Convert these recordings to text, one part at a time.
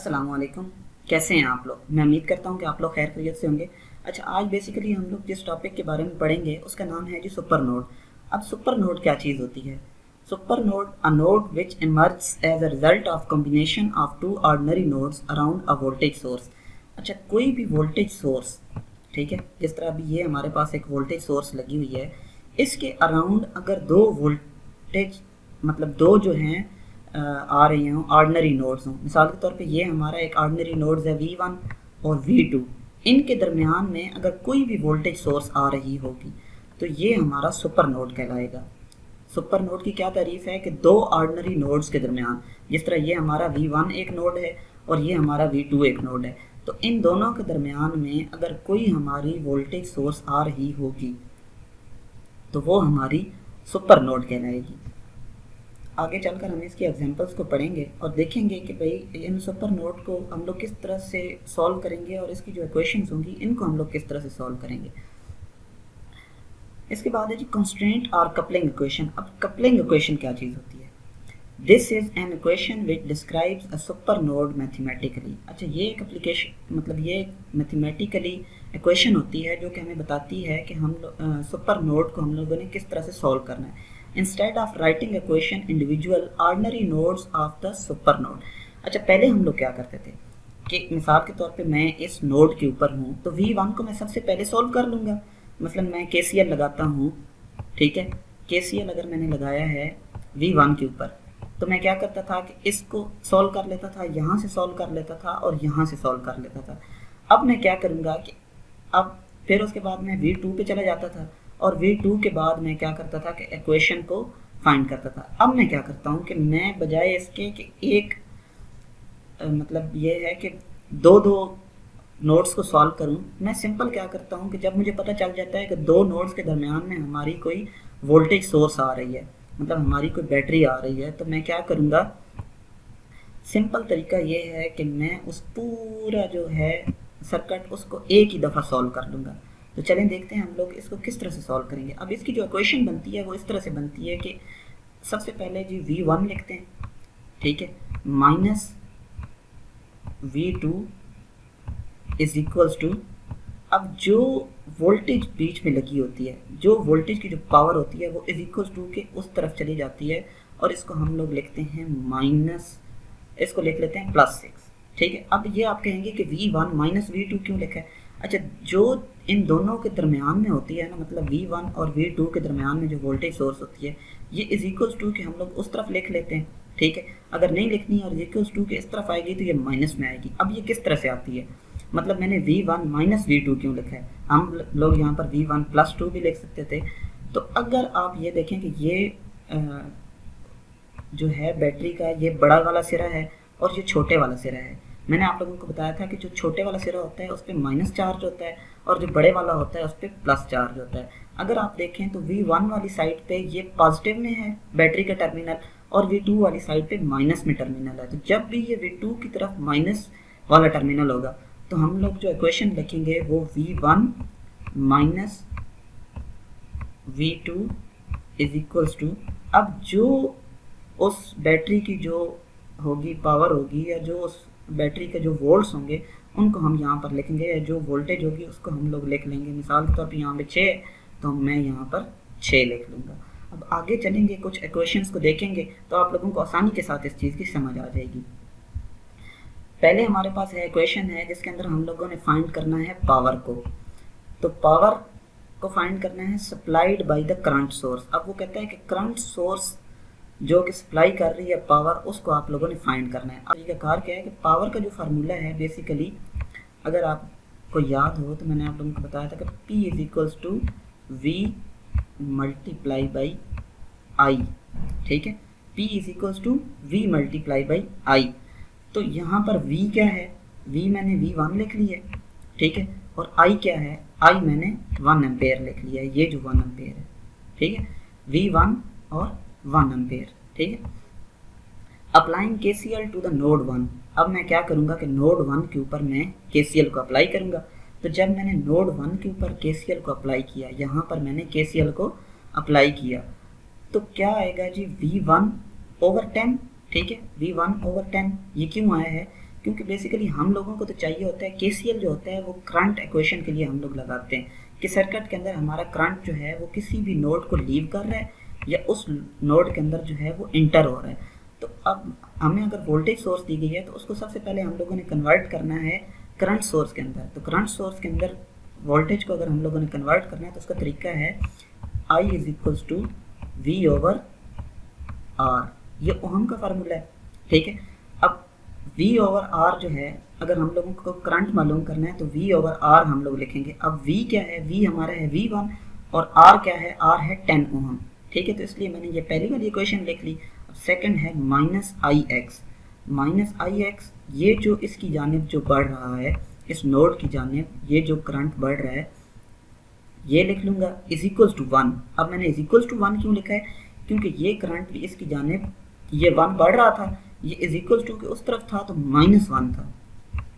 अस्सलाम वालेकुम। कैसे हैं आप लोग? मैं उम्मीद करता हूं कि आप लोग खैर खैरियत से होंगे। अच्छा, आज बेसिकली हम लोग जिस टॉपिक के बारे में पढ़ेंगे उसका नाम है जी सुपर नोड। अब सुपर नोड क्या चीज़ होती है? Super node a node which emerge as a result of combination of two ordinary nodes around a voltage source. अच्छा, कोई भी वोल्टेज सोर्स, ठीक है, जिस तरह अभी ये हमारे पास एक वोल्टेज सोर्स लगी हुई है, इसके अराउंड अगर दो वोल्टेज मतलब दो जो हैं आ रही हों, ऑर्डिनरी नोड्स हों। मिसाल के तौर पे ये हमारा एक ऑर्डिनरी नोड्स है V1 और V2। इनके दरमियान में अगर कोई भी वोल्टेज सोर्स आ रही होगी तो ये हमारा सुपर नोड कहलाएगा। सुपर नोड की क्या तारीफ है कि दो ऑर्डिनरी नोड्स के दरमियान, जिस तरह ये हमारा V1 एक नोड है और ये हमारा V2 एक नोड है, तो इन दोनों के दरमियान में अगर कोई हमारी वोल्टेज सोर्स आ रही होगी तो वो हमारी सुपर नोड कहलाएगी। आगे चलकर हम इसके एग्जांपल्स को पढ़ेंगे और देखेंगे कि भाई इन सुपर नोड को हम लोग किस तरह से सॉल्व करेंगे और इसकी जो इक्वेशंस होंगी इनको हम लोग किस तरह से सॉल्व करेंगे। इसके बाद है जी कंस्ट्रेंट और कपलिंग इक्वेशन। अब कपलिंग इक्वेशन क्या चीज़ होती है? This is an equation which describes a super node mathematically. अच्छा, ये एक एप्लीकेशन मतलब ये मैथमेटिकली इक्वेशन होती है जो कि हमें बताती है कि हम सुपर नोड को हम लोगों ने किस तरह से सॉल्व करना है instead of writing equation individual ordinary nodes of the super node. अच्छा, पहले हम लोग क्या करते थे कि मिसाल के तौर पे मैं इस नोड के ऊपर हूँ तो V1 को मैं सबसे पहले सॉल्व कर लूँगा। मतलब मैं KCL लगाता हूँ, ठीक है। KCL अगर मैंने लगाया है V1 के ऊपर तो मैं क्या करता था कि इसको सॉल्व कर लेता था, यहाँ से सॉल्व कर लेता था और यहाँ से सॉल्व कर लेता था। अब मैं क्या करूँगा कि अब फिर उसके बाद मैं V2 पे चला जाता था और V2 के बाद मैं क्या करता था कि इक्वेशन को फाइंड करता था। अब मैं क्या करता हूँ कि मैं बजाय इसके कि एक मतलब ये है कि दो दो नोड्स को सॉल्व करूँ, मैं सिंपल क्या करता हूँ कि जब मुझे पता चल जाता है कि दो नोड्स के दरमियान में हमारी कोई वोल्टेज सोर्स आ रही है, मतलब हमारी कोई बैटरी आ रही है, तो मैं क्या करूँगा, सिंपल तरीका ये है कि मैं उस पूरा जो है सर्किट उसको एक ही दफ़ा सॉल्व कर लूँगा। तो चलें देखते हैं हम लोग इसको किस तरह से सॉल्व करेंगे। अब इसकी जो इक्वेशन बनती है वो इस तरह से बनती है कि सबसे पहले जी V1 लिखते हैं, ठीक है, minus V2 is equals to, अब जो वोल्टेज बीच में लगी होती है, जो वोल्टेज की जो पावर होती है वो इज इक्वल्स टू के उस तरफ चली जाती है और इसको हम लोग लिखते हैं माइनस, इसको लिख लेते हैं +6, ठीक है। अब ये आप कहेंगे कि V1 माइनस V2 क्यों लिखा है? अच्छा, जो इन दोनों के दरमियान में होती है ना, मतलब V1 और V2 के दरमियान में जो वोल्टेज सोर्स होती है ये इज इक्वल्स टू के हम लोग उस तरफ लिख लेते हैं, ठीक है। अगर नहीं लिखनी और इक्वल्स टू के इस तरफ आएगी तो ये माइनस में आएगी। अब ये किस तरह से आती है, मतलब मैंने V1 माइनस V2 क्यों लिखा है? हम लोग यहाँ पर V1 प्लस 2 भी लिख सकते थे। तो अगर आप ये देखें कि ये जो है बैटरी का ये बड़ा वाला सिरा है और ये छोटे वाला सिरा है। मैंने आप लोगों को बताया था कि जो छोटे वाला सिरा होता है उस पर माइनस चार्ज होता है और जो बड़े वाला होता है उस पर प्लस चार्ज होता है। अगर आप देखें तो V1 वाली साइड पे ये पॉजिटिव में है बैटरी का टर्मिनल और V2 वाली साइड पे माइनस में टर्मिनल है। तो जब भी ये V2 की तरफ माइनस वाला टर्मिनल होगा तो हम लोग जो इक्वेशन लिखेंगे वो V1 minus V2 is equals to, अब जो उस बैटरी की जो होगी पावर होगी या जो उस बैटरी के जो वोल्ट्स होंगे उनको हम यहाँ पर लिखेंगे, या जो वोल्टेज होगी उसको हम लोग लिख लेंगे। मिसाल के तौर पे यहाँ पे 6 तो मैं यहाँ पर 6 लिख लूँगा। अब आगे चलेंगे, कुछ इक्वेशंस को देखेंगे तो आप लोगों को आसानी के साथ इस चीज़ की समझ आ जाएगी। पहले हमारे पास है इक्वेशन है जिसके अंदर हम लोगों ने फाइंड करना है पावर को। तो पावर को फाइंड करना है supplied by the current source. अब वो कहता है कि करंट सोर्स जो कि सप्लाई कर रही है पावर, उसको आप लोगों ने फाइंड करना है। अब ये कार क्या है कि पावर का जो फार्मूला है बेसिकली अगर आपको याद हो तो मैंने आप लोगों को बताया था कि P is equals to V multiply by I, ठीक है। P is equals to V multiply by I। तो यहाँ पर V क्या है, V मैंने V1 लिख लिया है, ठीक है, और I क्या है, I मैंने 1 एम्पेयर लिख लिया है, ये जो 1 एम्पेयर है, ठीक है, V1 और 1 एम्पेयर, ठीक है। Applying KCL to the node 1। अब मैं क्या करूँगा कि नोड 1 के ऊपर मैं KCL को अप्लाई करूँगा। तो जब मैंने नोड 1 के ऊपर KCL को अप्लाई किया, यहाँ पर मैंने KCL को अप्लाई किया तो क्या आएगा जी V1 ओवर 10, ठीक है, V1 ओवर 10। ये क्यों आया है क्योंकि बेसिकली हम लोगों को तो चाहिए होता है केसीएल जो होता है वो करंट इक्वेशन के लिए हम लोग लगाते हैं कि सर्किट के अंदर हमारा करंट जो है वो किसी भी नोड को लीव कर रहा है या उस नोड के अंदर जो है वो इंटर हो रहा है। तो अब हमें अगर वोल्टेज सोर्स दी गई है तो उसको सबसे पहले हम लोगों ने कन्वर्ट करना है करंट सोर्स के अंदर। तो करंट सोर्स के अंदर वोल्टेज को अगर हम लोगों ने कन्वर्ट करना है तो उसका तरीका है I is equals to V over R, ये ओहम का फार्मूला है, ठीक है। अब V ओवर आर जो है अगर हम लोगों को करंट मालूम करना है तो V ओवर आर हम लोग लिखेंगे। अब V क्या है, V हमारा है V1 और R क्या है, R है 10 ओहम, ठीक है। तो इसलिए मैंने ये पहली वाली इक्वेशन लिख ली। अब सेकंड है माइनस आई एक्स, ये जो इसकी जानिब जो बढ़ रहा है इस नोड की जानिब, ये जो करंट बढ़ रहा है ये लिख लूँगा इज इक्वल्स टू 1। अब मैंने इज इक्वल्स टू 1 क्यों लिखा है, क्योंकि ये करंट भी इसकी जानिब ये 1 बढ़ रहा था, ये इज इक्वल्स टू के उस तरफ था तो -1 था,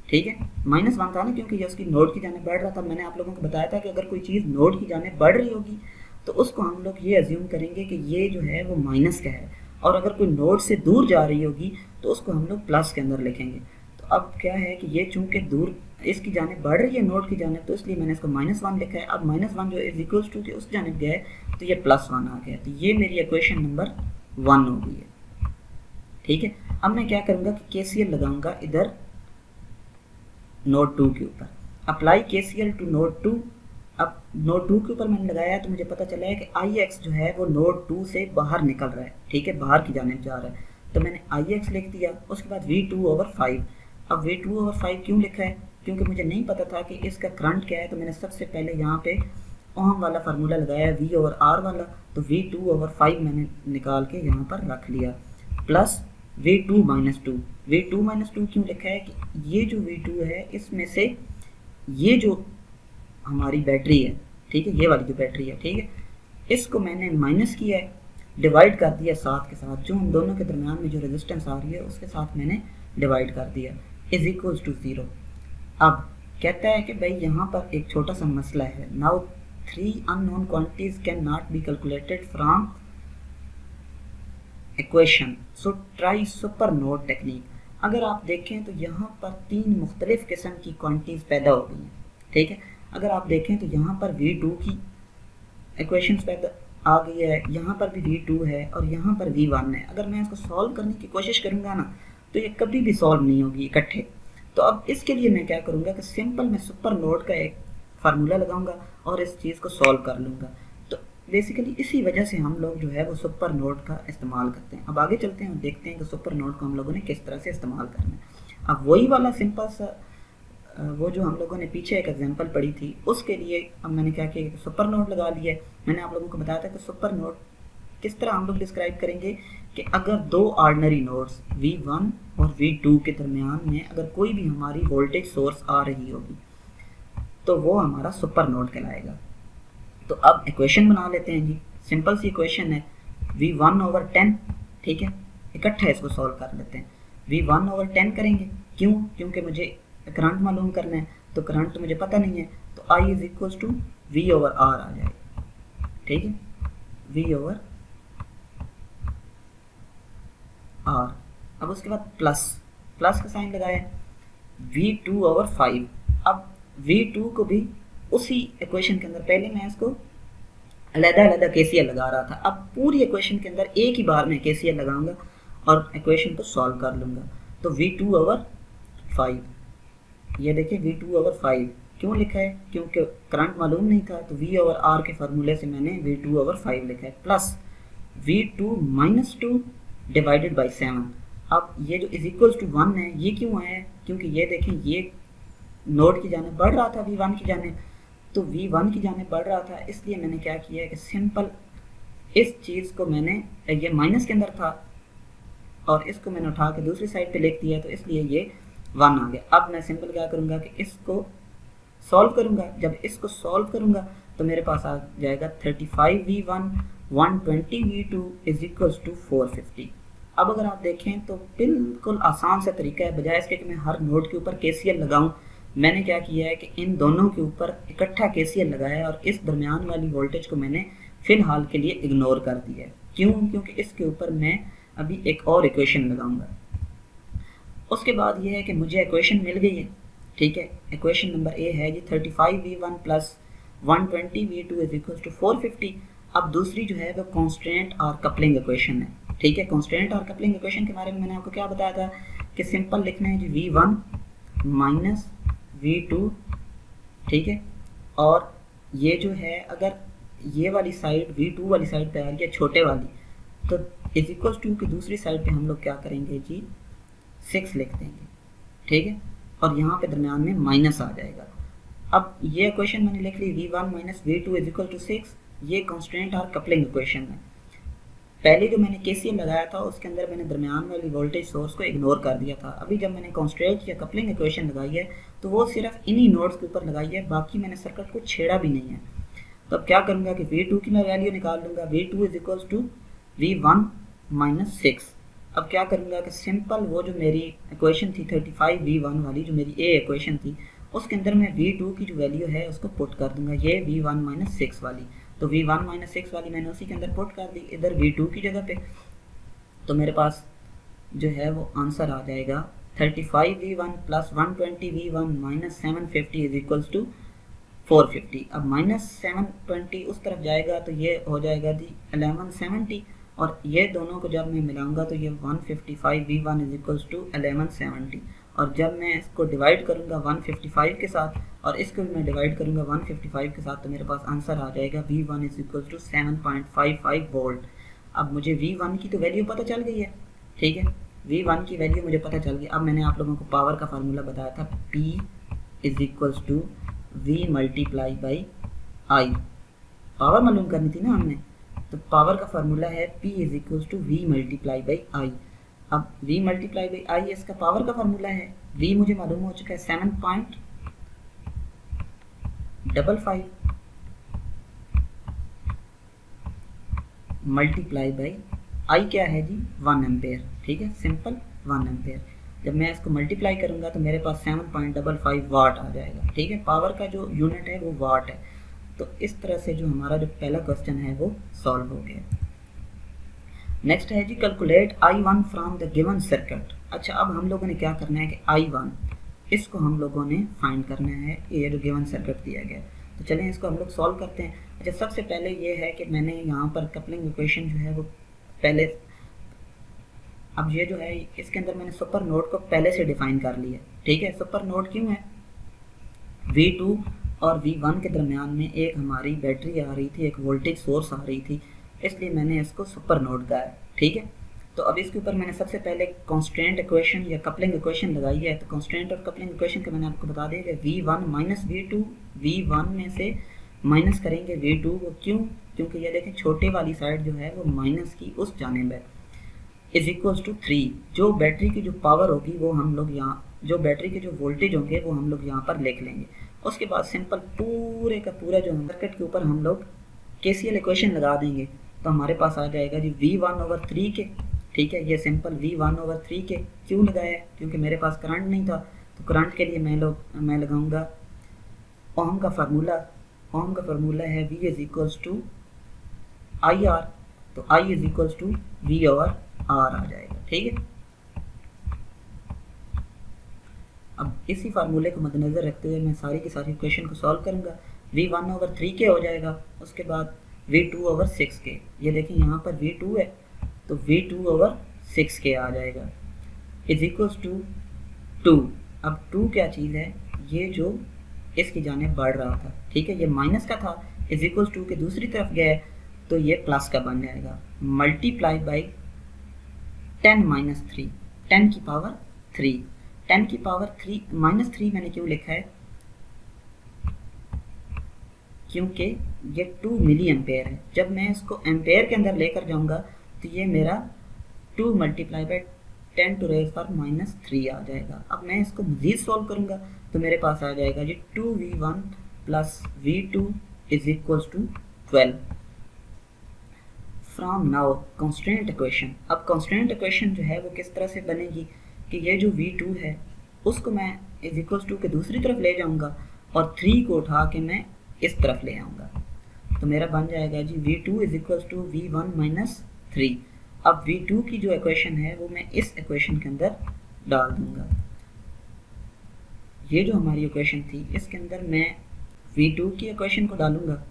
ठीक है। -1 था ना, क्योंकि ये उसकी नोड की जानिब बढ़ रहा था। मैंने आप लोगों को बताया था कि अगर कोई चीज़ नोड की जानिब बढ़ रही होगी तो उसको हम लोग ये अज्यूम करेंगे कि ये जो है वो माइनस का है, और अगर कोई नोड से दूर जा रही होगी तो उसको हम लोग प्लस के अंदर लिखेंगे। तो अब क्या है कि ये चूंकि दूर इसकी जानिब बढ़ रही है नोड की जानिब, तो इसलिए मैंने इसको -1 लिखा है। अब -1 जो इज इक्वल्स टू के उस जानिब गया है तो ये +1 आ गया, तो ये मेरी इक्वेशन नंबर 1 हो गई है, ठीक है। अब मैं क्या करूँगा कि केसीएल लगाऊंगा इधर नोड 2 के ऊपर, अप्लाई केसीएल टू नोड 2। अब नोड 2 के ऊपर मैंने लगाया तो मुझे पता चला है कि आई एक्स जो है वो नोड 2 से बाहर निकल रहा है, ठीक है, बाहर की जानिब जा रहा है। तो मैंने आई एक्स लिख दिया, उसके बाद V2 ओवर 5। अब V2 ओवर 5 क्यों लिखा है, क्योंकि मुझे नहीं पता था कि इसका करंट क्या है। तो मैंने सबसे पहले यहाँ पे ओहम वाला फार्मूला लगाया V ओवर R वाला, तो V2 ओवर 5 मैंने निकाल के यहाँ पर रख लिया, plus V2 minus 2। V2 minus 2 क्यों लिखा है कि ये जो V2 है इसमें से ये जो हमारी बैटरी है, ठीक है, ये वाली जो बैटरी है, ठीक है, इसको मैंने माइनस किया है, डिवाइड कर दिया 7 के साथ, जो उन दोनों के दरमियान में जो रेजिस्टेंस आ रही है उसके साथ मैंने डिवाइड कर दिया, इज इक्वल्स टू 0। अब कहता है कि भाई यहाँ पर एक छोटा सा मसला है, now 3 unknown quantities can not be calculated from equation, so try super node technique. अगर आप देखें तो यहाँ पर 3 मुख्तलिफ किस्म की क्वांटिटीज पैदा हो गई हैं, ठीक है। अगर आप देखें तो यहाँ पर V2 की इक्वेशंस पैदा आ गई है, यहाँ पर भी V2 है और यहाँ पर V1 है। अगर मैं इसको सॉल्व करने की कोशिश करूँगा ना तो ये कभी भी सॉल्व नहीं होगी इकट्ठे। तो अब इसके लिए मैं क्या करूँगा कि सिंपल मैं सुपर नोड का एक फार्मूला लगाऊंगा और इस चीज़ को सॉल्व कर लूँगा। तो बेसिकली इसी वजह से हम लोग जो है वो सुपर नोड का इस्तेमाल करते हैं। अब आगे चलते हैं और देखते हैं कि सुपर नोड को हम लोगों ने किस तरह से इस्तेमाल करना है। अब वही वाला सिंपल सा वो जो हम लोगों ने पीछे एक एग्जांपल पढ़ी थी उसके लिए अब मैंने क्या किया, सुपर नोड लगा लिया है। मैंने आप लोगों को बताया था कि सुपर नोड किस तरह हम लोग डिस्क्राइब करेंगे कि अगर 2 ऑर्डिनरी नोड्स V1 और V2 के दरमियान में अगर कोई भी हमारी वोल्टेज सोर्स आ रही होगी तो वो हमारा सुपर नोड कहलाएगा। तो अब इक्वेशन बना लेते हैं जी, सिंपल सी इक्वेशन है V1 ओवर 10, ठीक है, इकट्ठा इसको सॉल्व कर लेते हैं। V1 ओवर 10 करेंगे, क्यों, क्योंकि मुझे करंट मालूम करना है, तो करंट तो मुझे पता नहीं है, तो I is equals to V over R आ जाएगा, ठीक है, V ओवर R। अब उसके बाद प्लस का साइन लगाया, V2 ओवर 5। अब V2 को भी उसी इक्वेशन के अंदर, पहले मैं इसको अलग-अलग KCL लगा रहा था, अब पूरी इक्वेशन के अंदर एक ही बार में KCL लगाऊंगा और इक्वेशन को सॉल्व कर लूँगा। तो V2 ओवर 5, ये देखिए V2 ओवर 5 क्यों लिखा है, क्योंकि करंट मालूम नहीं था, तो V ओवर R के फार्मूले से मैंने V2 ओवर 5 लिखा है, plus V2 minus 2 divided by 7। अब ये जो इज इक्वल्स टू 1 है, ये क्यों आया है, क्योंकि ये देखें ये नोड की जानिब बढ़ रहा था V1 की जानिब, तो V1 की जानिब बढ़ रहा था, इसलिए मैंने क्या किया है कि सिंपल इस चीज़ को मैंने, ये माइनस के अंदर था और इसको मैंने उठा के दूसरी साइड पे लिख दिया, तो इसलिए ये 1 आ गया। अब मैं सिंपल क्या करूँगा कि इसको सॉल्व करूँगा, जब इसको सॉल्व करूँगा तो मेरे पास आ जाएगा 35V1 120V2 is equals to 450। अब अगर आप देखें तो बिल्कुल आसान सा तरीका है, बजाय इसके कि मैं हर नोड के ऊपर KCL लगाऊं, मैंने क्या किया है कि इन दोनों के ऊपर इकट्ठा KCL लगाया और इस दरमियान वाली वोल्टेज को मैंने फ़िलहाल के लिए इग्नोर कर दिया है। क्यों, क्योंकि इसके ऊपर मैं अभी एक और इक्वेशन लगाऊंगा। उसके बाद ये है कि मुझे इक्वेशन मिल गई है, ठीक है। इक्वेशन नंबर ए है जी 35v1 plus 120v2 is equal to 450। अब दूसरी जो है वो कॉन्स्टेंट और कपलिंग इक्वेशन है, ठीक है। कॉन्स्टेंट और कपलिंग इक्वेशन के बारे में मैंने आपको क्या बताया था कि सिंपल लिखना है जी v1 माइनस v2, ठीक है। और ये जो है अगर ये वाली साइड v2 वाली साइड पे आ गया छोटे वाली, तो इज इक्वल टू की दूसरी साइड पे हम लोग क्या करेंगे जी 6 लिख देंगे, ठीक है। और यहाँ पे दरम्यान में माइनस आ जाएगा। अब ये इक्वेशन मैंने लिख ली v1 minus v2 is equal to 6, ये कॉन्स्टेंट और कपलिंग इक्वेशन है। पहले जो मैंने केसीएल लगाया था उसके अंदर मैंने दरमियान वाली वोल्टेज सोर्स को इग्नोर कर दिया था। अभी जब मैंने कॉन्स्टेंट या कपलिंग इक्वेशन लगाई है तो वो सिर्फ इन्हीं नोड्स के ऊपर लगाई है, बाकी मैंने सर्किट को छेड़ा भी नहीं है। तो अब क्या करूँगा कि v2 की मैं वैल्यू निकाल लूँगा, v2 is equal to v1 minus 6। अब क्या करूँगा कि सिंपल वो जो मेरी इक्वेशन थी 35v1 वाली, जो मेरी ए इक्वेशन थी, उसके अंदर मैं v2 की जो वैल्यू है उसको पुट कर दूंगा, ये v1 माइनस 6 वाली। तो v1 माइनस 6 वाली मैंने उसी के अंदर पुट कर दी इधर v2 की जगह पे। तो मेरे पास जो है वो आंसर आ जाएगा 35v1 plus 120v1 minus 750 is equals to 450। अब माइनस 720 उस तरफ जाएगा तो ये हो जाएगा जी 1170, और ये दोनों को जब मैं मिलाऊंगा तो ये 155v1 इज इक्वल्स टू 1170। और जब मैं इसको डिवाइड करूंगा 155 के साथ और इसको भी मैं डिवाइड करूंगा 155 के साथ, तो मेरे पास आंसर आ जाएगा v1 is equals to 7.55 volt. अब मुझे v1 की तो वैल्यू पता चल गई है, ठीक है। v1 की वैल्यू मुझे पता चल गई। अब मैंने आप लोगों को पावर का फार्मूला बताया था, p is equals to v multiply by I. Power मालूम करनी थी ना हमने, तो पावर का फार्मूला है p is equals to v multiply by I. अब v मल्टीप्लाई बाई आई इसका पावर का फार्मूला है। v मुझे मालूम हो चुका है 7.55 मल्टीप्लाई बाई आई क्या है जी 1 एम्पेयर, ठीक है, सिंपल 1 एम्पेयर। जब मैं इसको मल्टीप्लाई करूंगा तो मेरे पास 7.55 वाट आ जाएगा, ठीक है। पावर का जो यूनिट है वो वाट है। तो इस तरह से जो हमारा जो पहला क्वेश्चन है वो सॉल्व हो गया। नेक्स्ट है जी calculate I1 from the given circuit. अच्छा, अब हम लोगों ने क्या करना है कि I1 इसको हम लोगों ने फाइंड करना है, ये जो गिवन सर्किट दिया गया। तो चलें इसको हम लोग सॉल्व करते हैं। अच्छा, सबसे पहले ये है कि मैंने यहाँ पर कपलिंग इक्वेशन जो है वो पहले, अब ये जो है इसके अंदर मैंने सुपर नोड को पहले से डिफाइन कर लिया, ठीक है। सुपर नोड क्यों है, V2 और V1 के दरमियान में एक हमारी बैटरी आ रही थी, एक वोल्टेज सोर्स आ रही थी, इसलिए मैंने इसको सुपर नोड कहा है, ठीक है। तो अब इसके ऊपर मैंने सबसे पहले कांस्टेंट इक्वेशन या कपलिंग इक्वेशन लगाई है। तो कांस्टेंट और कपलिंग इक्वेशन का मैंने आपको बता दिया कि V1 माइनस V2, V1 में से माइनस करेंगे V2 को, क्यों, क्योंकि ये देखें छोटे वाली साइड जो है वो माइनस की उस जानिब है, इज इक्वल्स टू 3। जो बैटरी की जो पावर होगी वो हम लोग यहाँ, जो बैटरी के जो वोल्टेज होंगे वो हम लोग यहाँ पर लिख लेंगे। उसके बाद सिंपल पूरे का पूरा जो सर्किट के ऊपर हम लोग KCL इक्वेशन लगा देंगे, तो हमारे पास आ जाएगा जी V1/3 के, ठीक है। ये सिंपल V1/3 के क्यों लगाया है, क्योंकि मेरे पास करंट नहीं था। तो करंट के लिए मैं लगाऊंगा ओम का फार्मूला। ओम का फार्मूला है V is equals to IR, तो I is equals to V/R आ जाएगा, ठीक है। अब इसी फार्मूले को मद्देनजर रखते हुए मैं सारी की सारी इक्वेशन को सॉल्व करूंगा। V1/3 के हो जाएगा, उसके बाद V2/6 के, ये देखें यहाँ पर V2 है तो V2/6 के आ जाएगा, इज इक्वल्स टू 2। अब 2 क्या चीज़ है, ये जो इसकी जाने बढ़ रहा था, ठीक है, ये माइनस का था, इज इक्वल्स टू के दूसरी तरफ गया है तो ये प्लस का बन जाएगा, मल्टीप्लाई बाई 10 माइनस 3, 10 की पावर 3। 10 की पावर 3 माइनस 3 मैंने क्यों लिखा है, क्योंकि ये 2 मिली एम्पेयर है। जब मैं इसको एम्पेयर के अंदर लेकर जाऊंगा तो ये मेरा 2 multiply by 10 to raise power minus 3 आ जाएगा। अब मैं इसको मज़ीद सॉल्व करूंगा तो मेरे पास आ जाएगा जी 2V1 plus V2 is equals to 12। From now constant equation. अब कॉन्स्टेंट इक्वेशन जो है वो किस तरह से बनेगी कि ये जो V2 है उसको मैं इज इक्वल्स टू के दूसरी तरफ ले जाऊंगा और 3 को उठा के मैं इस तरफ ले आऊँगा, तो मेरा बन जाएगा जी V2 is equals to V1 minus 3। अब V2 की जो इक्वेशन है वो मैं इस इक्वेशन के अंदर डाल दूंगा। ये जो हमारी इक्वेशन थी इसके अंदर मैं V2 की इक्वेशन को डालूंगा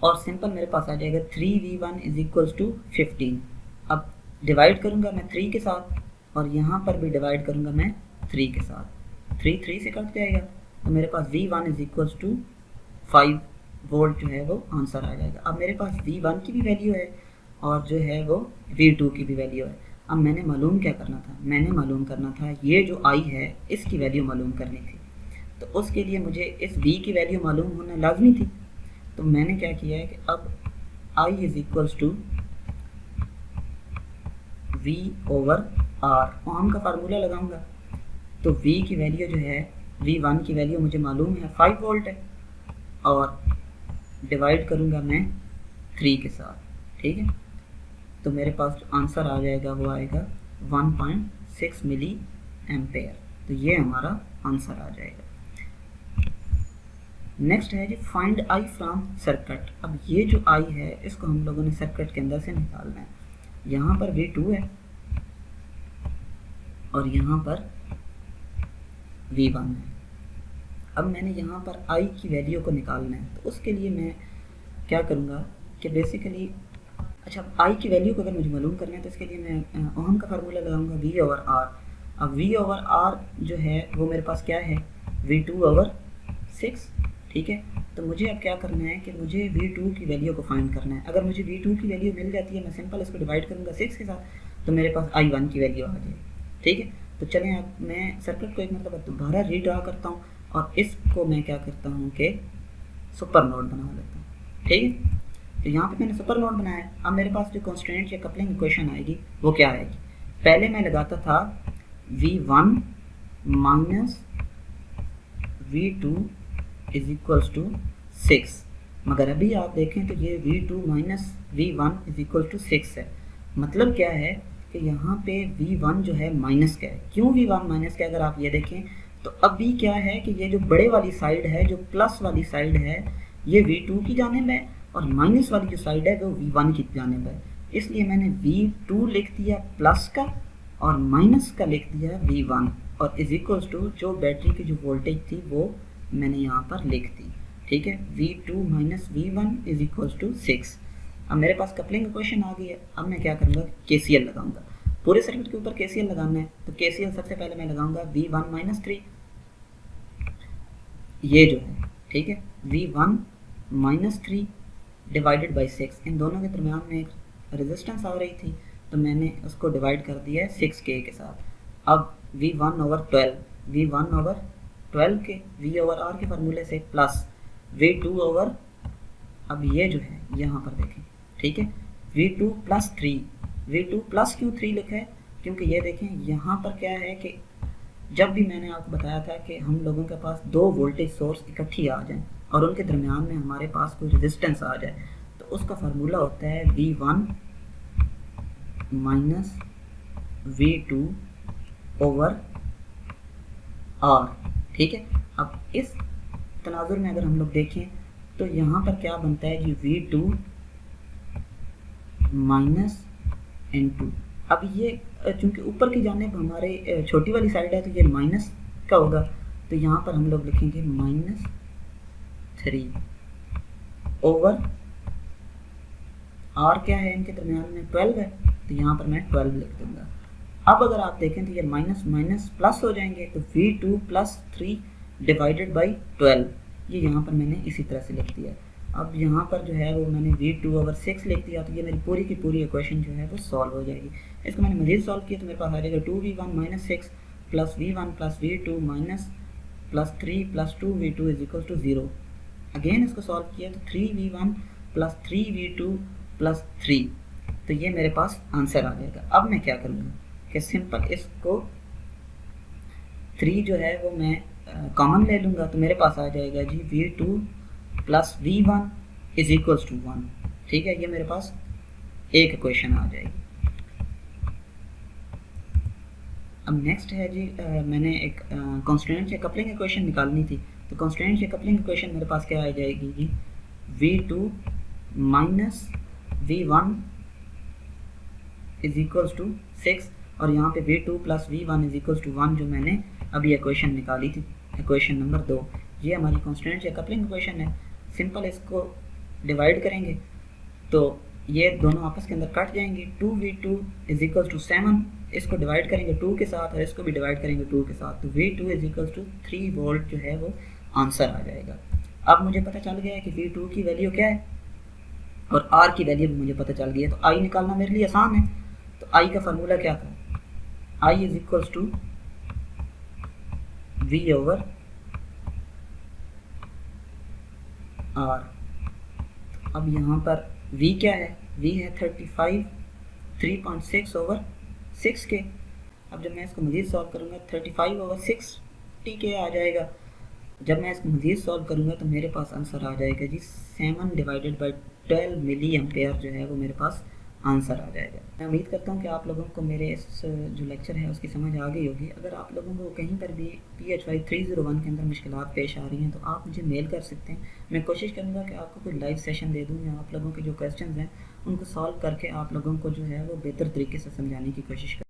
और सिंपल मेरे पास आ जाएगा 3V1 इज इक्वल्स टू 15। अब डिवाइड करूंगा मैं 3 के साथ और यहाँ पर भी डिवाइड करूंगा मैं 3 के साथ। 3 3 से कट जाएगा तो मेरे पास V1 is equals to 5 volt जो है वो आंसर आ जाएगा। अब मेरे पास V1 की भी वैल्यू है और जो है वो V2 की भी वैल्यू है। अब मैंने मालूम क्या करना था, मैंने मालूम करना था ये जो I है इसकी वैल्यू मालूम करनी थी। तो उसके लिए मुझे इस V की वैल्यू मालूम होना लाजमी थी। तो मैंने क्या किया है कि अब I is equals to V over R, Ohm का फार्मूला लगाऊंगा। तो V की वैल्यू जो है V1 की वैल्यू मुझे मालूम है 5 वोल्ट है और डिवाइड करूंगा मैं 3 के साथ, ठीक है। तो मेरे पास जो आंसर आ जाएगा वो आएगा 1.6 मिली एम्पेयर। तो ये हमारा आंसर आ जाएगा। नेक्स्ट है जी फाइंड I फ्रॉम सर्किट। अब ये जो I है इसको हम लोगों ने सर्किट के अंदर से निकालना है। यहाँ पर V2 है और यहाँ पर V1 है। अब मैंने यहाँ पर I की वैल्यू को निकालना है। तो उसके लिए मैं क्या करूँगा कि बेसिकली अच्छा I की वैल्यू को अगर मुझे मालूम करना है तो इसके लिए मैं ओहम का फार्मूला लगाऊंगा V ओवर R। अब V ओवर R जो है वो मेरे पास क्या है V2 ओवर 6, ठीक है। तो मुझे अब क्या करना है कि मुझे V2 की वैल्यू को फाइंड करना है। अगर मुझे V2 की वैल्यू मिल जाती है मैं सिंपल इसको डिवाइड करूँगा 6 के साथ तो मेरे पास I1 की वैल्यू आ जाएगी, ठीक है। तो चलें अब मैं सर्किट को एक मतलब दोबारा रीड्रा करता हूँ और इसको मैं क्या करता हूँ कि सुपर नोड बना लेता हूँ, ठीक है। तो यहाँ पे मैंने सुपर नोड बनाया। अब मेरे पास जो कॉन्स्टेंट या कपलिंग इक्वेशन आएगी वो क्या आएगी, पहले मैं लगाता था V1 minus V2 is equals to 6, मगर अभी आप देखें तो ये V2 minus V1 is equal to 6 है। मतलब क्या है कि यहाँ पे V1 जो है माइनस का है। क्यों V1 माइनस का, अगर आप ये देखें तो अभी क्या है कि ये जो बड़े वाली साइड है, जो प्लस वाली साइड है, ये V2 की जानिब है और माइनस वाली जो साइड है वो V1 की जानिब है। इसलिए मैंने V2 लिख दिया प्लस का और माइनस का लिख दिया V1 और इज इक्वल्स टू जो बैटरी की जो वोल्टेज थी वो मैंने यहाँ पर लिख दी, ठीक है। V2 minus V1 is equals to 6। अब मेरे पास कपलिंग इक्वेशन आ गई है। अब मैं क्या करूँगा, KCL लगाऊंगा। पूरे सर्किट के ऊपर KCL लगाना है। तो KCL सबसे पहले मैं लगाऊंगा V1 माइनस 3, ये जो है, ठीक है, V1 माइनस 3 डिवाइडेड बाई 6। इन दोनों के दरमियान में एक रेजिस्टेंस आ रही थी तो मैंने उसको डिवाइड कर दिया है 6K के साथ। अब V1 ओवर 12, V1 ओवर 12 के V ओवर R के फार्मूले से प्लस V2 ओवर, अब ये जो है यहाँ पर देखें, ठीक है, V2 प्लस 3। V2 प्लस क्यों 3 लिखा है, क्योंकि ये देखें यहाँ पर क्या है कि जब भी मैंने आपको बताया था कि हम लोगों के पास दो वोल्टेज सोर्स इकट्ठी आ जाएं और उनके दरमियान में हमारे पास कोई रेजिस्टेंस आ जाए तो उसका फार्मूला होता है V1 minus V2 over R, ठीक है। अब इस तनाजुर में अगर हम लोग देखें तो यहाँ पर क्या बनता है जी V2 माइनस N2। अब ये चूंकि ऊपर की जानिब हमारे छोटी वाली साइड है तो ये माइनस का होगा, तो यहाँ पर हम लोग लिखेंगे माइनस 3 ओवर R क्या है इनके दरमियान में 12 है तो यहाँ पर मैं 12 लिख दूंगा। अब अगर आप देखें तो ये माइनस माइनस प्लस हो जाएंगे तो V2 प्लस 3 डिवाइडेड बाई 12, ये यहाँ पर मैंने इसी तरह से लिख दिया। अब यहाँ पर जो है वो मैंने V2 ओवर 6 लिख दिया तो ये मेरी पूरी की पूरी इक्वेशन जो है वो सॉल्व हो जाएगी। इसको मैंने मज़ीद सॉल्व किया तो मेरे पास आ जाएगा 2V1 minus 6 plus V1 plus V2 minus plus 3 plus 2V2 is equal to 0। Again इसको सॉल्व किया तो 3V1 प्लस 3V2 प्लस 3, तो ये मेरे पास आंसर आ जाएगा। अब मैं क्या करूँगा कि सिंपल इसको 3 जो है वो मैं कॉमन ले लूँगा तो मेरे पास आ जाएगा जी V2 plus V1 is equals to 1, ठीक है। ये मेरे पास एक इक्वेशन आ जाएगी। अब नेक्स्ट है जी मैंने एक कॉन्स्टेंट या कपलिंग इक्वेशन निकालनी थी। तो कॉन्स्टेंट या कपलिंग इक्वेशन मेरे पास क्या आ जाएगी जी V2 minus V1 is equals to 6 और यहाँ पे V2 plus V1 is equal to 1 जो मैंने अभी इक्वेशन निकाली थी, इक्वेशन नंबर 2, ये हमारी कॉन्स्टेंट या कपलिंग इक्वेशन है। सिंपल इसको डिवाइड करेंगे तो ये दोनों आपस के अंदर कट जाएंगे। 2V2 इज इक्वल टू 7, इसको डिवाइड करेंगे 2 के साथ और इसको भी डिवाइड करेंगे 2 के साथ, तो V2 is equal to 3 volt जो है वो आंसर आ जाएगा। अब मुझे पता चल गया है कि V2 की वैल्यू क्या है और R की वैल्यू भी मुझे पता चल गई है, तो I निकालना मेरे लिए आसान है। तो I का फार्मूला क्या था, I is equal to V over R। अब यहाँ पर V क्या है, V है 3.6 ओवर 6 के। अब जब मैं इसको मज़ीद सॉल्व करूँगा 35 ओवर 6 के आ जाएगा। जब मैं इसको मज़ीद सॉल्व करूँगा तो मेरे पास आंसर आ जाएगा जी 7 डिवाइडेड बाई 12 मिली एम्पेयर जो है वो मेरे पास आंसर आ जाएगा। मैं उम्मीद करता हूँ कि आप लोगों को मेरे इस जो लेक्चर है उसकी समझ आ गई होगी। अगर आप लोगों को कहीं पर भी PHY 301 के अंदर मुश्किलात पेश आ रही हैं तो आप मुझे मेल कर सकते हैं। मैं कोशिश करूँगा कि आपको कोई लाइव सेशन दे दूँ या आप लोगों के जो क्वेश्चंस हैं उनको सॉल्व करके आप लोगों को जो है वो बेहतर तरीके से समझाने की कोशिश करूँ।